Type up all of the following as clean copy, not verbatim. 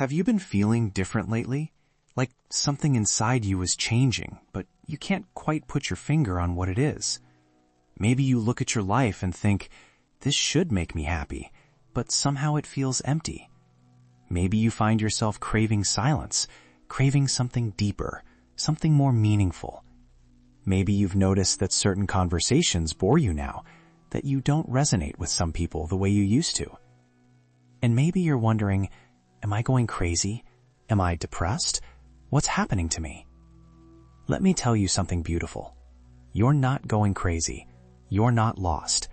Have you been feeling different lately? Like something inside you is changing, but you can't quite put your finger on what it is. Maybe you look at your life and think, this should make me happy, but somehow it feels empty. Maybe you find yourself craving silence, craving something deeper, something more meaningful. Maybe you've noticed that certain conversations bore you now, that you don't resonate with some people the way you used to. And maybe you're wondering, am I going crazy? Am I depressed? What's happening to me? Let me tell you something beautiful. You're not going crazy. You're not lost.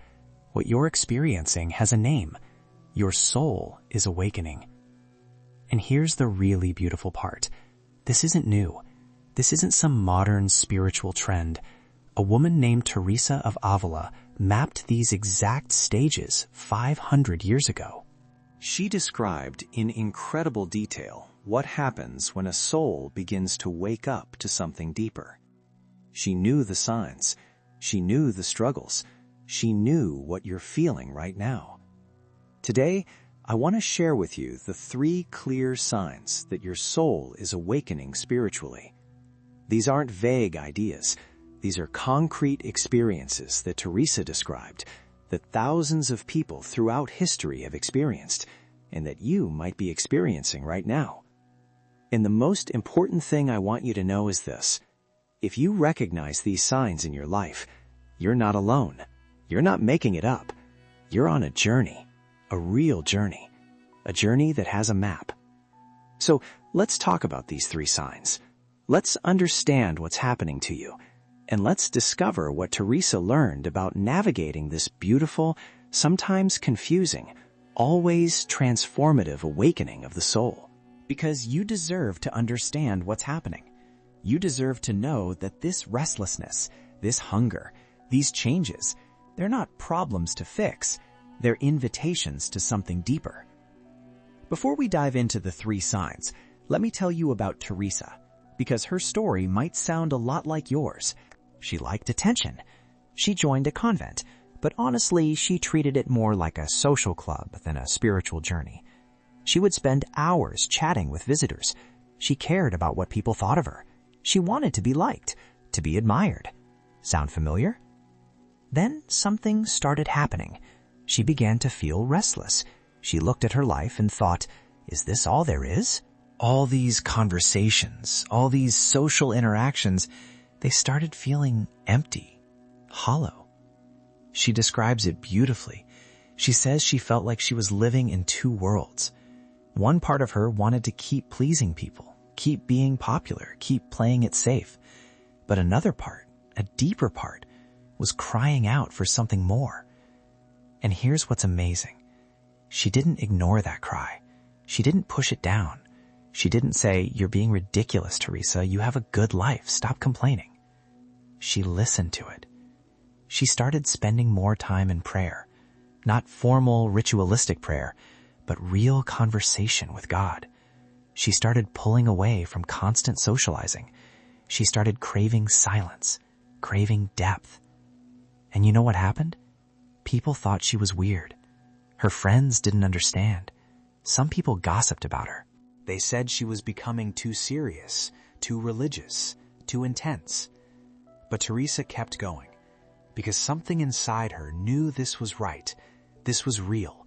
What you're experiencing has a name. Your soul is awakening. And here's the really beautiful part. This isn't new. This isn't some modern spiritual trend. A woman named Teresa of Ávila mapped these exact stages 500 years ago. She described in incredible detail what happens when a soul begins to wake up to something deeper. She knew the signs. She knew the struggles. She knew what you're feeling right now. Today, I want to share with you the 3 clear signs that your soul is awakening spiritually. These aren't vague ideas. These are concrete experiences that Teresa described, that thousands of people throughout history have experienced, and that you might be experiencing right now. And the most important thing I want you to know is this. If you recognize these signs in your life, you're not alone. You're not making it up. You're on a journey, a real journey, a journey that has a map. So let's talk about these 3 signs. Let's understand what's happening to you, and let's discover what Teresa learned about navigating this beautiful, sometimes confusing, always transformative awakening of the soul. Because you deserve to understand what's happening. You deserve to know that this restlessness, this hunger, these changes, they're not problems to fix. They're invitations to something deeper. Before we dive into the 3 signs, let me tell you about Teresa, because her story might sound a lot like yours. She liked attention. She joined a convent, but honestly, she treated it more like a social club than a spiritual journey. She would spend hours chatting with visitors. She cared about what people thought of her. She wanted to be liked, to be admired. Sound familiar? Then something started happening. She began to feel restless. She looked at her life and thought, is this all there is? All these conversations, all these social interactions, they started feeling empty, hollow. She describes it beautifully. She says she felt like she was living in 2 worlds. One part of her wanted to keep pleasing people, keep being popular, keep playing it safe. But another part, a deeper part, was crying out for something more. And here's what's amazing. She didn't ignore that cry. She didn't push it down. She didn't say, you're being ridiculous, Teresa. You have a good life. Stop complaining. She listened to it. She started spending more time in prayer. Not formal, ritualistic prayer, but real conversation with God. She started pulling away from constant socializing. She started craving silence, craving depth. And you know what happened? People thought she was weird. Her friends didn't understand. Some people gossiped about her. They said she was becoming too serious, too religious, too intense. But Teresa kept going, because something inside her knew this was right, this was real.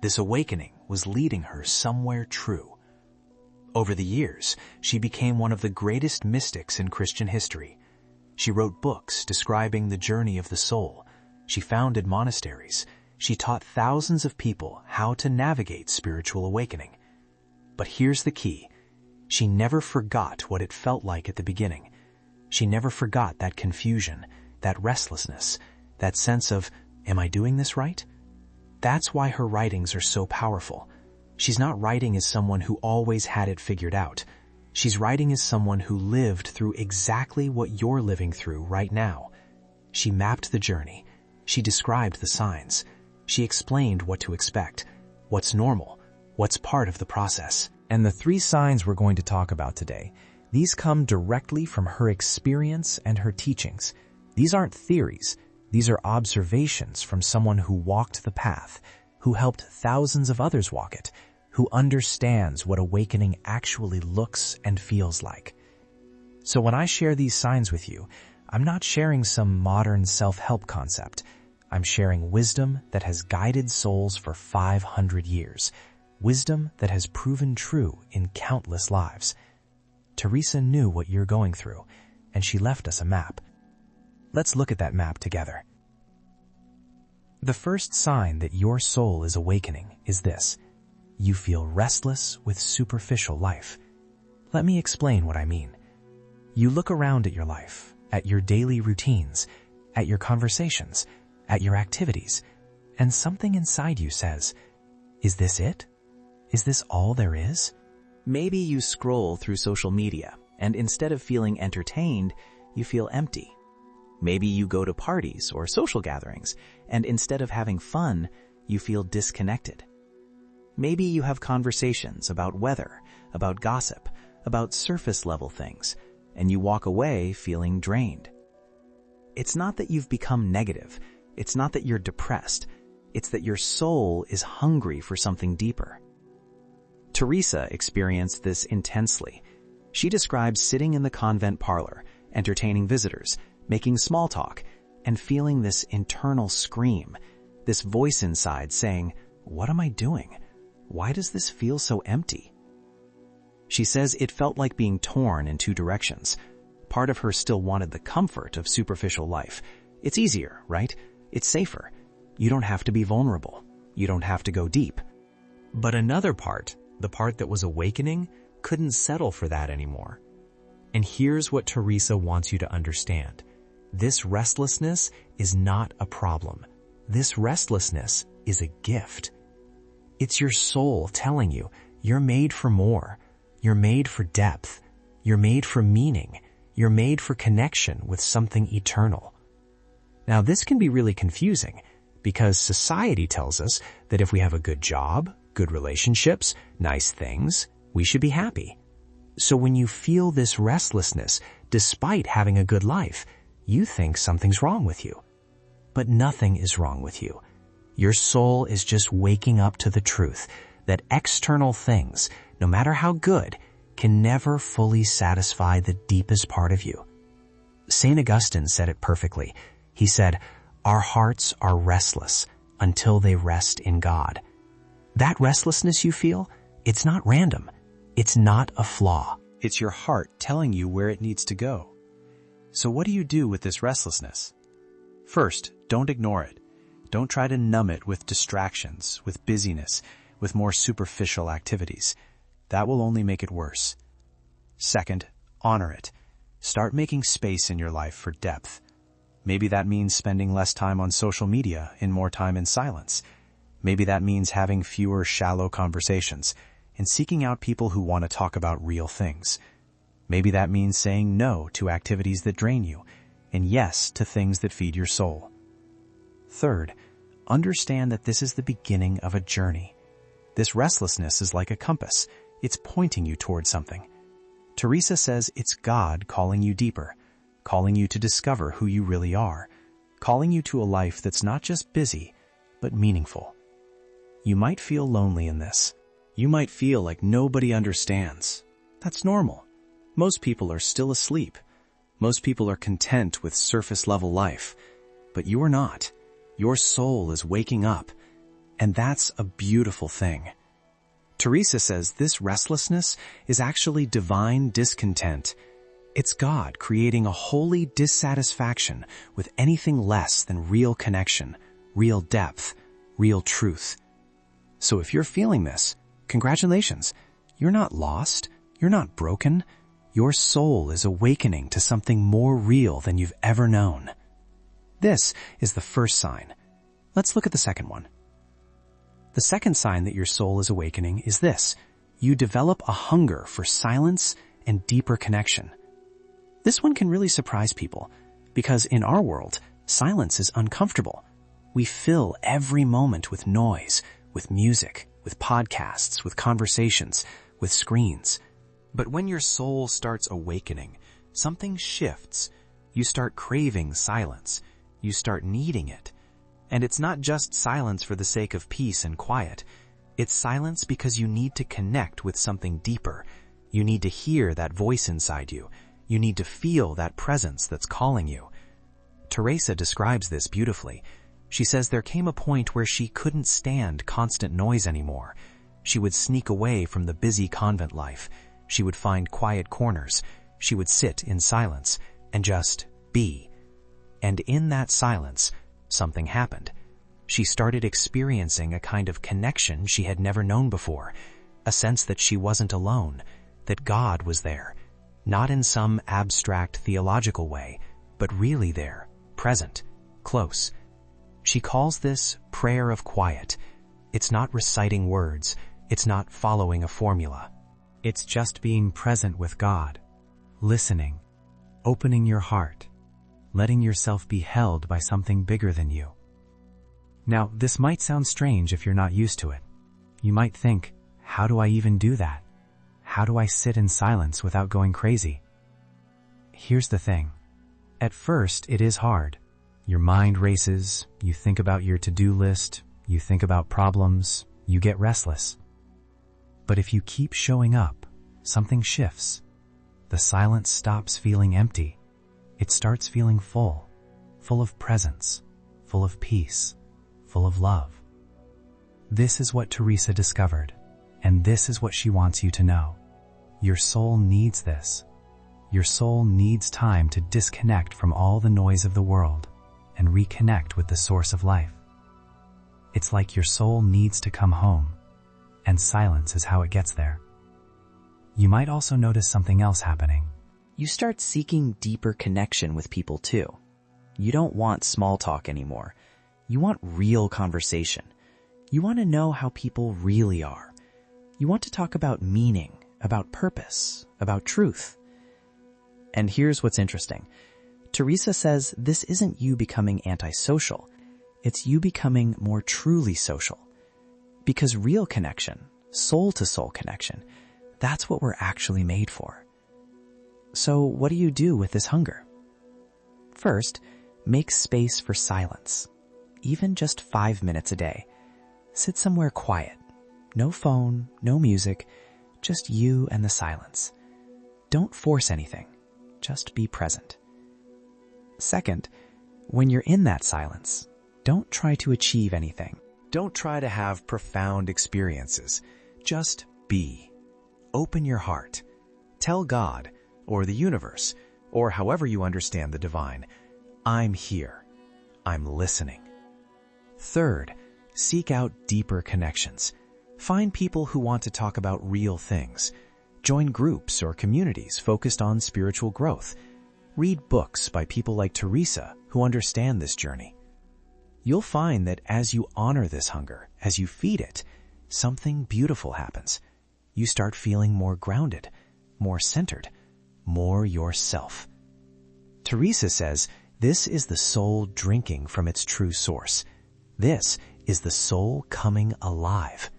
This awakening was leading her somewhere true. Over the years, she became one of the greatest mystics in Christian history. She wrote books describing the journey of the soul. She founded monasteries. She taught thousands of people how to navigate spiritual awakening. But here's the key. She never forgot what it felt like at the beginning. She never forgot that confusion, that restlessness, that sense of, am I doing this right? That's why her writings are so powerful. She's not writing as someone who always had it figured out. She's writing as someone who lived through exactly what you're living through right now. She mapped the journey. She described the signs. She explained what to expect, what's normal, what's part of the process. And the 3 signs we're going to talk about today, these come directly from her experience and her teachings. These aren't theories. These are observations from someone who walked the path, who helped thousands of others walk it, who understands what awakening actually looks and feels like. So when I share these signs with you, I'm not sharing some modern self-help concept. I'm sharing wisdom that has guided souls for 500 years, wisdom that has proven true in countless lives. Teresa knew what you're going through, and she left us a map. Let's look at that map together. The first sign that your soul is awakening is this. You feel restless with superficial life. Let me explain what I mean. You look around at your life, at your daily routines, at your conversations, at your activities, and something inside you says, is this it? Is this all there is? Maybe you scroll through social media, and instead of feeling entertained, you feel empty. Maybe you go to parties or social gatherings, and instead of having fun, you feel disconnected. Maybe you have conversations about weather, about gossip, about surface-level things, and you walk away feeling drained. It's not that you've become negative. It's not that you're depressed. It's that your soul is hungry for something deeper. Teresa experienced this intensely. She describes sitting in the convent parlor, entertaining visitors, making small talk, and feeling this internal scream, this voice inside saying, "What am I doing? Why does this feel so empty?" She says it felt like being torn in two directions. Part of her still wanted the comfort of superficial life. It's easier, right? It's safer. You don't have to be vulnerable. You don't have to go deep. But another part, the part that was awakening, couldn't settle for that anymore. And here's what Teresa wants you to understand. This restlessness is not a problem. This restlessness is a gift. It's your soul telling you you're made for more. You're made for depth. You're made for meaning. You're made for connection with something eternal. Now, this can be really confusing because society tells us that if we have a good job, good relationships, nice things, we should be happy. So when you feel this restlessness, despite having a good life, you think something's wrong with you. But nothing is wrong with you. Your soul is just waking up to the truth that external things, no matter how good, can never fully satisfy the deepest part of you. St. Augustine said it perfectly. He said, "Our hearts are restless until they rest in God." That restlessness you feel, it's not random. It's not a flaw. It's your heart telling you where it needs to go. So what do you do with this restlessness? First, don't ignore it. Don't try to numb it with distractions, with busyness, with more superficial activities. That will only make it worse. Second, honor it. Start making space in your life for depth. Maybe that means spending less time on social media and more time in silence. Maybe that means having fewer shallow conversations and seeking out people who want to talk about real things. Maybe that means saying no to activities that drain you and yes to things that feed your soul. Third, understand that this is the beginning of a journey. This restlessness is like a compass. It's pointing you towards something. Teresa says it's God calling you deeper, calling you to discover who you really are, calling you to a life that's not just busy, but meaningful. You might feel lonely in this. You might feel like nobody understands. That's normal. Most people are still asleep. Most people are content with surface-level life. But you are not. Your soul is waking up. And that's a beautiful thing. Teresa says this restlessness is actually divine discontent. It's God creating a holy dissatisfaction with anything less than real connection, real depth, real truth. So if you're feeling this, congratulations. You're not lost. You're not broken. Your soul is awakening to something more real than you've ever known. This is the first sign. Let's look at the second one. The second sign that your soul is awakening is this. You develop a hunger for silence and deeper connection. This one can really surprise people because in our world, silence is uncomfortable. We fill every moment with noise, with music, with podcasts, with conversations, with screens. But when your soul starts awakening, something shifts. You start craving silence. You start needing it. And it's not just silence for the sake of peace and quiet. It's silence because you need to connect with something deeper. You need to hear that voice inside you. You need to feel that presence that's calling you. Teresa describes this beautifully. She says there came a point where she couldn't stand constant noise anymore. She would sneak away from the busy convent life. She would find quiet corners. She would sit in silence and just be. And in that silence, something happened. She started experiencing a kind of connection she had never known before, a sense that she wasn't alone, that God was there, not in some abstract theological way, but really there, present, close. She calls this prayer of quiet. It's not reciting words. It's not following a formula. It's just being present with God, listening, opening your heart, letting yourself be held by something bigger than you. Now, this might sound strange if you're not used to it. You might think, how do I even do that? How do I sit in silence without going crazy? Here's the thing. At first, it is hard. Your mind races, you think about your to-do list, you think about problems, you get restless. But if you keep showing up, something shifts. The silence stops feeling empty. It starts feeling full of presence, full of peace, full of love. This is what Teresa discovered, and this is what she wants you to know. Your soul needs this. Your soul needs time to disconnect from all the noise of the world and reconnect with the source of life. It's like your soul needs to come home, and silence is how it gets there. You might also notice something else happening. You start seeking deeper connection with people too. You don't want small talk anymore. You want real conversation. You want to know how people really are. You want to talk about meaning, about purpose, about truth. And here's what's interesting. Teresa says this isn't you becoming antisocial. It's you becoming more truly social. Because real connection, soul-to-soul connection, that's what we're actually made for. So what do you do with this hunger? First, make space for silence. Even just 5 minutes a day. Sit somewhere quiet. No phone, no music, just you and the silence. Don't force anything. Just be present. Second, when you're in that silence, don't try to achieve anything. Don't try to have profound experiences. Just be. Open your heart. Tell God, or the universe, or however you understand the divine, I'm here. I'm listening. Third, seek out deeper connections. Find people who want to talk about real things. Join groups or communities focused on spiritual growth. Read books by people like Teresa who understand this journey. You'll find that as you honor this hunger, as you feed it, something beautiful happens. You start feeling more grounded, more centered, more yourself. Teresa says this is the soul drinking from its true source. This is the soul coming alive.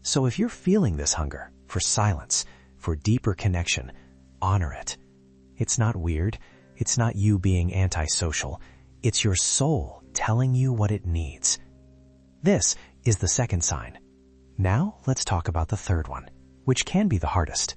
So if you're feeling this hunger for silence, for deeper connection, honor it. It's not weird. It's not you being antisocial. It's your soul telling you what it needs. This is the second sign. Now let's talk about the third one, which can be the hardest.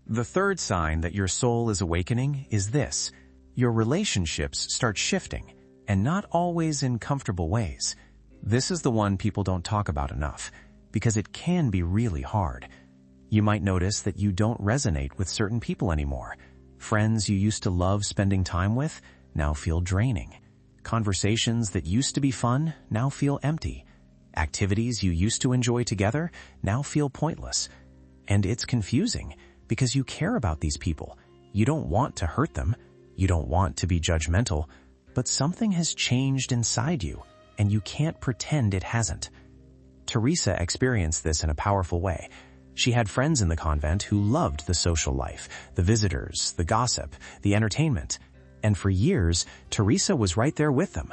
The third sign that your soul is awakening is this. Your relationships start shifting, and not always in comfortable ways. This is the one people don't talk about enough, because it can be really hard. You might notice that you don't resonate with certain people anymore. Friends you used to love spending time with now feel draining. Conversations that used to be fun now feel empty. Activities you used to enjoy together now feel pointless. And it's confusing because you care about these people. You don't want to hurt them. You don't want to be judgmental. But something has changed inside you, and you can't pretend it hasn't. Teresa experienced this in a powerful way. She had friends in the convent who loved the social life, the visitors, the gossip, the entertainment. And for years, Teresa was right there with them.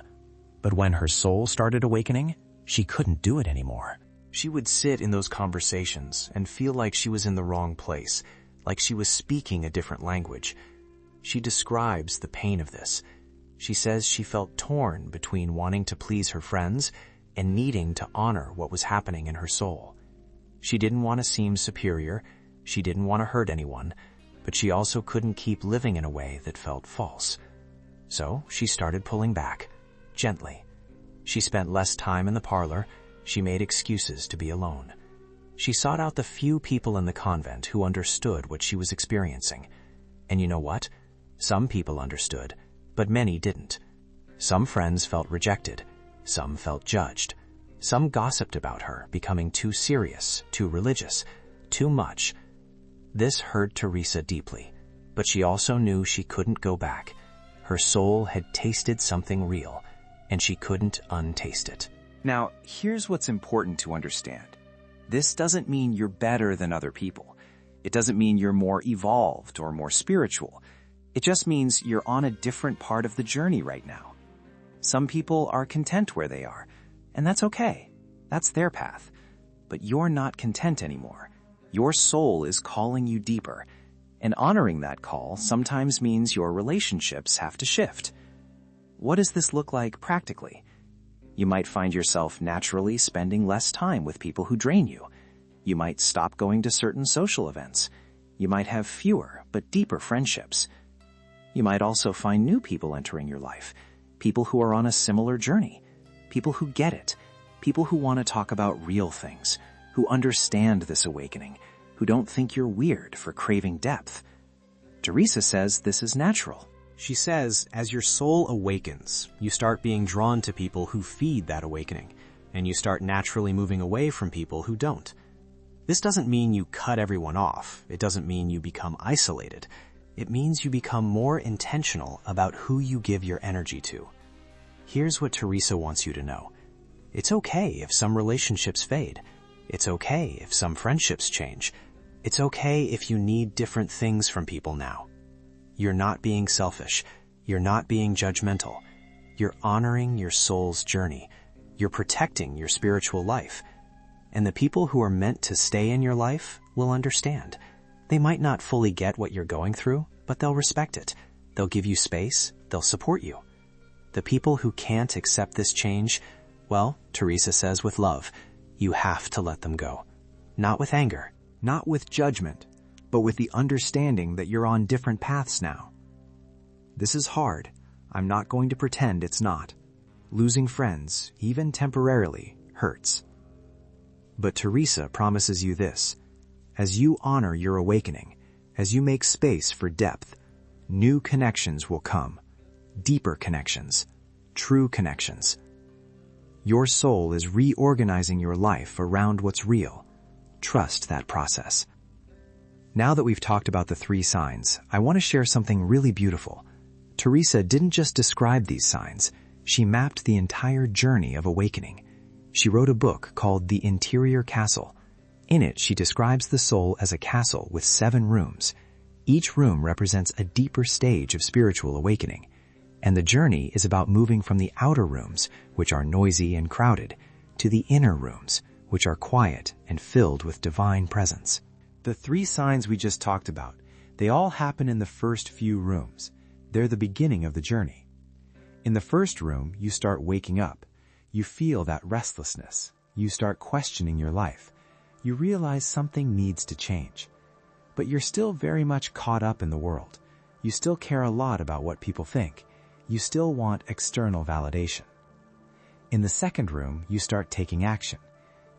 But when her soul started awakening, she couldn't do it anymore. She would sit in those conversations and feel like she was in the wrong place, like she was speaking a different language. She describes the pain of this. She says she felt torn between wanting to please her friends and needing to honor what was happening in her soul. She didn't want to seem superior, she didn't want to hurt anyone, but she also couldn't keep living in a way that felt false. So she started pulling back, gently. She spent less time in the parlor, she made excuses to be alone. She sought out the few people in the convent who understood what she was experiencing. And you know what? Some people understood, but many didn't. Some friends felt rejected, some felt judged. Some gossiped about her, becoming too serious, too religious, too much. This hurt Teresa deeply, but she also knew she couldn't go back. Her soul had tasted something real, and she couldn't untaste it. Now, here's what's important to understand. This doesn't mean you're better than other people. It doesn't mean you're more evolved or more spiritual. It just means you're on a different part of the journey right now. Some people are content where they are, and that's okay. That's their path. But you're not content anymore. Your soul is calling you deeper, and honoring that call sometimes means your relationships have to shift. What does this look like practically? You might find yourself naturally spending less time with people who drain you. You might stop going to certain social events. You might have fewer but deeper friendships. You might also find new people entering your life, people who are on a similar journey, people who get it, people who want to talk about real things, who understand this awakening, who don't think you're weird for craving depth. Teresa says this is natural. She says, as your soul awakens, you start being drawn to people who feed that awakening, and you start naturally moving away from people who don't. This doesn't mean you cut everyone off. It doesn't mean you become isolated. It means you become more intentional about who you give your energy to. Here's what Teresa wants you to know. It's okay if some relationships fade. It's okay if some friendships change. It's okay if you need different things from people now. You're not being selfish. You're not being judgmental. You're honoring your soul's journey. You're protecting your spiritual life. And the people who are meant to stay in your life will understand. They might not fully get what you're going through, but they'll respect it. They'll give you space. They'll support you. The people who can't accept this change, well, Teresa says with love, you have to let them go. Not with anger, not with judgment, but with the understanding that you're on different paths now. This is hard. I'm not going to pretend it's not. Losing friends, even temporarily, hurts. But Teresa promises you this. As you honor your awakening, as you make space for depth, new connections will come. Deeper connections. True connections. Your soul is reorganizing your life around what's real. Trust that process. Now that we've talked about the 3 signs, I want to share something really beautiful. Teresa didn't just describe these signs. She mapped the entire journey of awakening. She wrote a book called The Interior Castle. In it, she describes the soul as a castle with 7 rooms. Each room represents a deeper stage of spiritual awakening. And the journey is about moving from the outer rooms, which are noisy and crowded, to the inner rooms, which are quiet and filled with divine presence. The 3 signs we just talked about, they all happen in the first few rooms. They're the beginning of the journey. In the first room, you start waking up. You feel that restlessness. You start questioning your life. You realize something needs to change. But you're still very much caught up in the world. You still care a lot about what people think. You still want external validation. In the second room, you start taking action.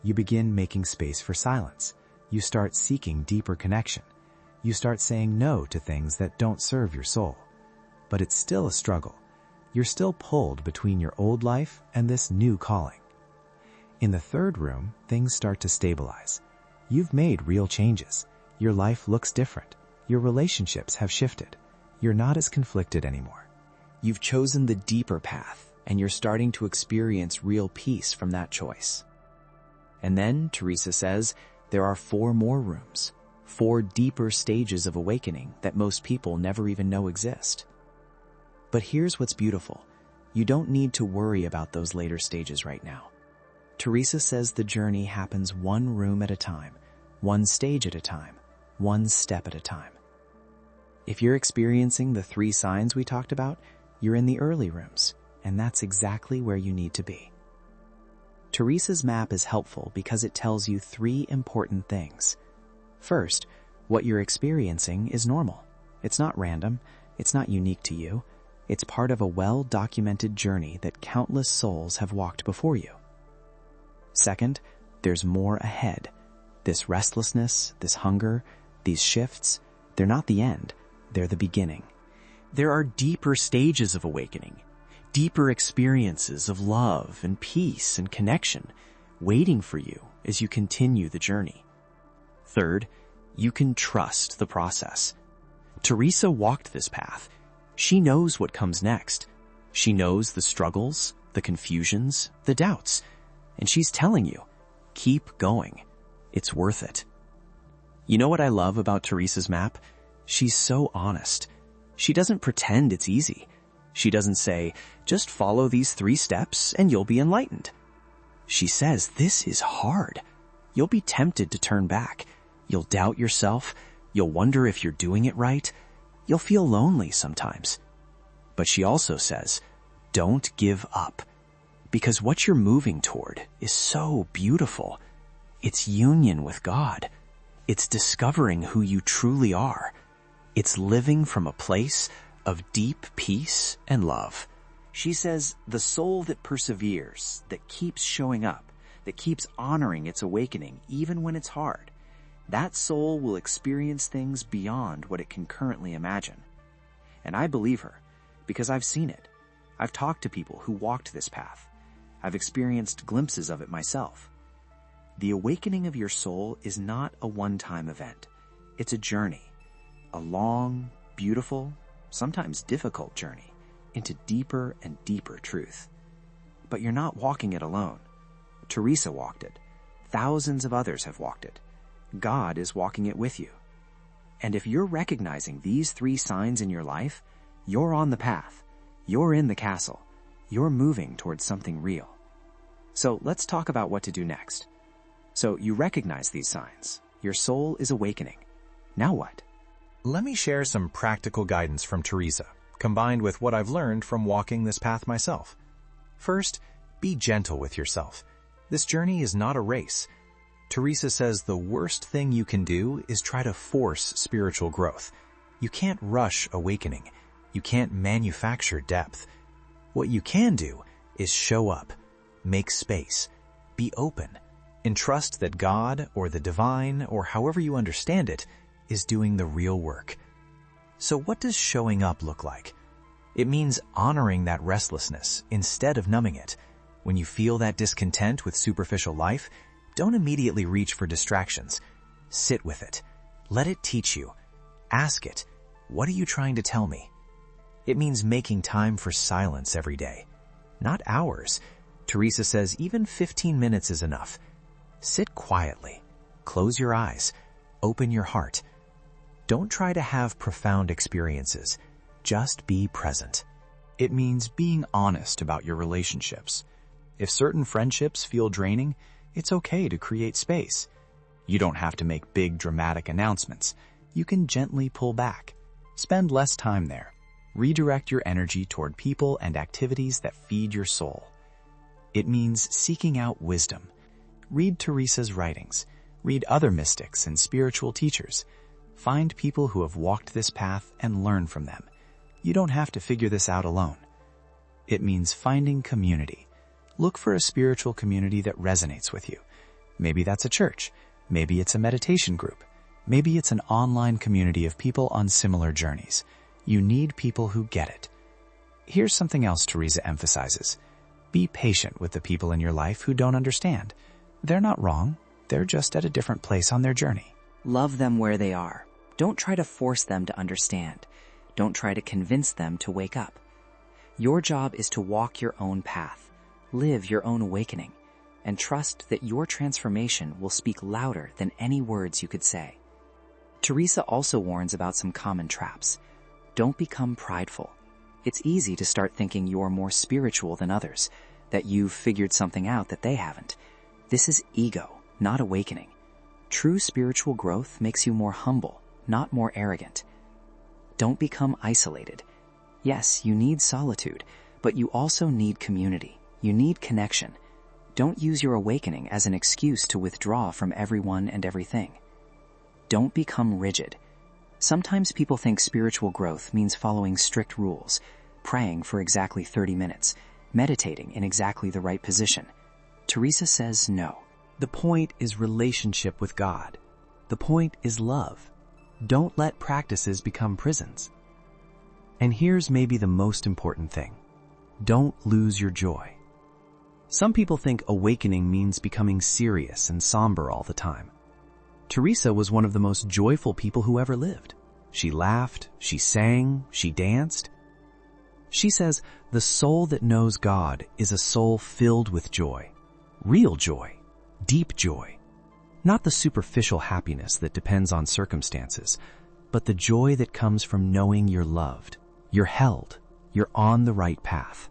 You begin making space for silence. You start seeking deeper connection. You start saying no to things that don't serve your soul. But it's still a struggle. You're still pulled between your old life and this new calling. In the third room, things start to stabilize. You've made real changes. Your life looks different. Your relationships have shifted. You're not as conflicted anymore. You've chosen the deeper path, and you're starting to experience real peace from that choice. And then, Teresa says, there are 4 more rooms, 4 deeper stages of awakening that most people never even know exist. But here's what's beautiful. You don't need to worry about those later stages right now. Teresa says the journey happens 1 room at a time, 1 stage at a time, 1 step at a time. If you're experiencing the 3 signs we talked about, you're in the early rooms, and that's exactly where you need to be. Teresa's map is helpful because it tells you 3 important things. First, what you're experiencing is normal. It's not random. It's not unique to you. It's part of a well-documented journey that countless souls have walked before you. Second, there's more ahead. This restlessness, this hunger, these shifts, they're not the end. They're the beginning. There are deeper stages of awakening, deeper experiences of love and peace and connection waiting for you as you continue the journey. Third, you can trust the process. Teresa walked this path. She knows what comes next. She knows the struggles, the confusions, the doubts, and she's telling you, keep going. It's worth it. You know what I love about Teresa's map? She's so honest. She doesn't pretend it's easy. She doesn't say, just follow these 3 steps and you'll be enlightened. She says, this is hard. You'll be tempted to turn back. You'll doubt yourself. You'll wonder if you're doing it right. You'll feel lonely sometimes. But she also says, don't give up. Because what you're moving toward is so beautiful. It's union with God. It's discovering who you truly are. It's living from a place of deep peace and love. She says the soul that perseveres, that keeps showing up, that keeps honoring its awakening even when it's hard, that soul will experience things beyond what it can currently imagine. And I believe her because I've seen it. I've talked to people who walked this path. I've experienced glimpses of it myself. The awakening of your soul is not a one-time event. It's a journey, a long, beautiful, sometimes difficult journey into deeper and deeper truth. But you're not walking it alone. Teresa walked it. Thousands of others have walked it. God is walking it with you. And if you're recognizing these 3 signs in your life, you're on the path. You're in the castle. You're moving towards something real. So let's talk about what to do next. So you recognize these signs. Your soul is awakening. Now what? Let me share some practical guidance from Teresa, combined with what I've learned from walking this path myself. First, be gentle with yourself. This journey is not a race. Teresa says the worst thing you can do is try to force spiritual growth. You can't rush awakening. You can't manufacture depth. What you can do is show up, make space, be open, and trust that God or the divine, or however you understand it, is doing the real work. So what does showing up look like? It means honoring that restlessness instead of numbing it. When you feel that discontent with superficial life, don't immediately reach for distractions. Sit with it. Let it teach you. Ask it, what are you trying to tell me? It means making time for silence every day. Not hours. Teresa says even 15 minutes is enough. Sit quietly. Close your eyes. Open your heart. Don't try to have profound experiences. Just be present. It means being honest about your relationships. If certain friendships feel draining, it's okay to create space. You don't have to make big dramatic announcements. You can gently pull back. Spend less time there. Redirect your energy toward people and activities that feed your soul. It means seeking out wisdom. Read Teresa's writings. Read other mystics and spiritual teachers. Find people who have walked this path and learn from them. You don't have to figure this out alone. It means finding community. Look for a spiritual community that resonates with you. Maybe that's a church. Maybe it's a meditation group. Maybe it's an online community of people on similar journeys. You need people who get it. Here's something else Teresa emphasizes. Be patient with the people in your life who don't understand. They're not wrong. They're just at a different place on their journey. Love them where they are. Don't try to force them to understand. Don't try to convince them to wake up. Your job is to walk your own path, live your own awakening, and trust that your transformation will speak louder than any words you could say. Teresa also warns about some common traps. Don't become prideful. It's easy to start thinking you're more spiritual than others, that you've figured something out that they haven't. This is ego, not awakening. True spiritual growth makes you more humble, not more arrogant. Don't become isolated. Yes, you need solitude, but you also need community. You need connection. Don't use your awakening as an excuse to withdraw from everyone and everything. Don't become rigid. Sometimes people think spiritual growth means following strict rules, praying for exactly 30 minutes, meditating in exactly the right position. Teresa says no. The point is relationship with God. The point is love. Don't let practices become prisons. And here's maybe the most important thing. Don't lose your joy. Some people think awakening means becoming serious and somber all the time. Teresa was one of the most joyful people who ever lived. She laughed, she sang, she danced. She says, the soul that knows God is a soul filled with joy. Real joy, deep joy. Not the superficial happiness that depends on circumstances, but the joy that comes from knowing you're loved, you're held, you're on the right path.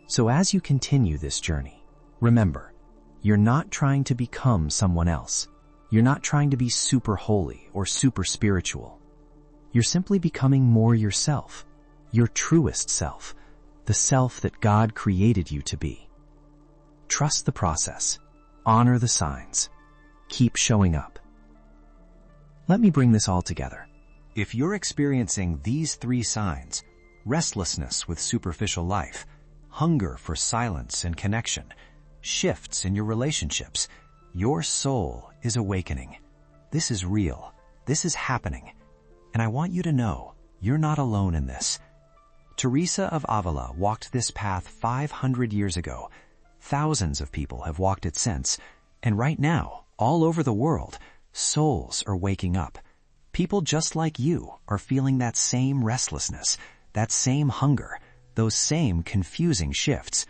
So as you continue this journey, remember, you're not trying to become someone else. You're not trying to be super holy or super spiritual. You're simply becoming more yourself, your truest self, the self that God created you to be. Trust the process. Honor the signs. Keep showing up. Let me bring this all together. If you're experiencing these 3 signs, restlessness with superficial life, hunger for silence and connection, shifts in your relationships, your soul is awakening. This is real. This is happening. And I want you to know, you're not alone in this. Teresa of Ávila walked this path 500 years ago. Thousands of people have walked it since. And right now, all over the world, souls are waking up. People just like you are feeling that same restlessness, that same hunger, those same confusing shifts.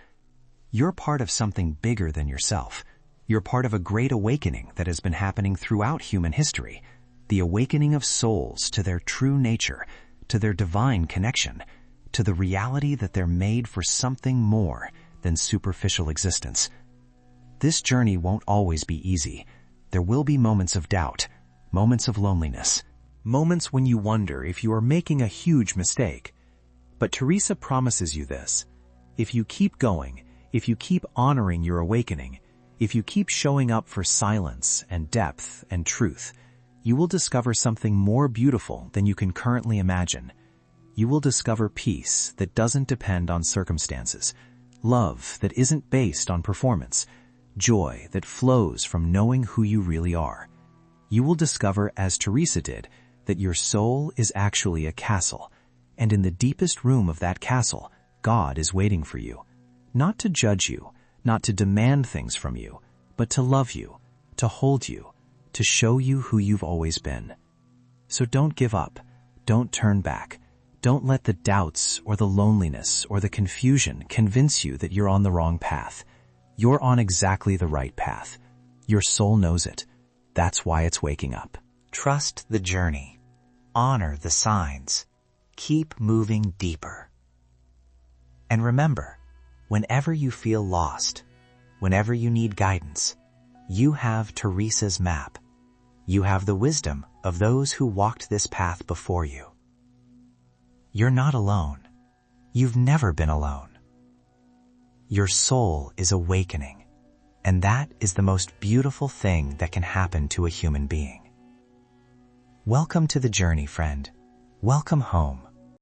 You're part of something bigger than yourself. You're part of a great awakening that has been happening throughout human history. The awakening of souls to their true nature, to their divine connection, to the reality that they're made for something more than superficial existence. This journey won't always be easy. There will be moments of doubt, moments of loneliness, moments when you wonder if you are making a huge mistake. But Teresa promises you this. If you keep going, if you keep honoring your awakening, if you keep showing up for silence and depth and truth, you will discover something more beautiful than you can currently imagine. You will discover peace that doesn't depend on circumstances, love that isn't based on performance, joy that flows from knowing who you really are. You will discover, as Teresa did, that your soul is actually a castle, and in the deepest room of that castle, God is waiting for you. Not to judge you, not to demand things from you, but to love you, to hold you, to show you who you've always been. So don't give up. Don't turn back. Don't let the doubts or the loneliness or the confusion convince you that you're on the wrong path. You're on exactly the right path. Your soul knows it. That's why it's waking up. Trust the journey. Honor the signs. Keep moving deeper. And remember, whenever you feel lost, whenever you need guidance, you have Teresa's map. You have the wisdom of those who walked this path before you. You're not alone. You've never been alone. Your soul is awakening, and that is the most beautiful thing that can happen to a human being. Welcome to the journey, friend. Welcome home.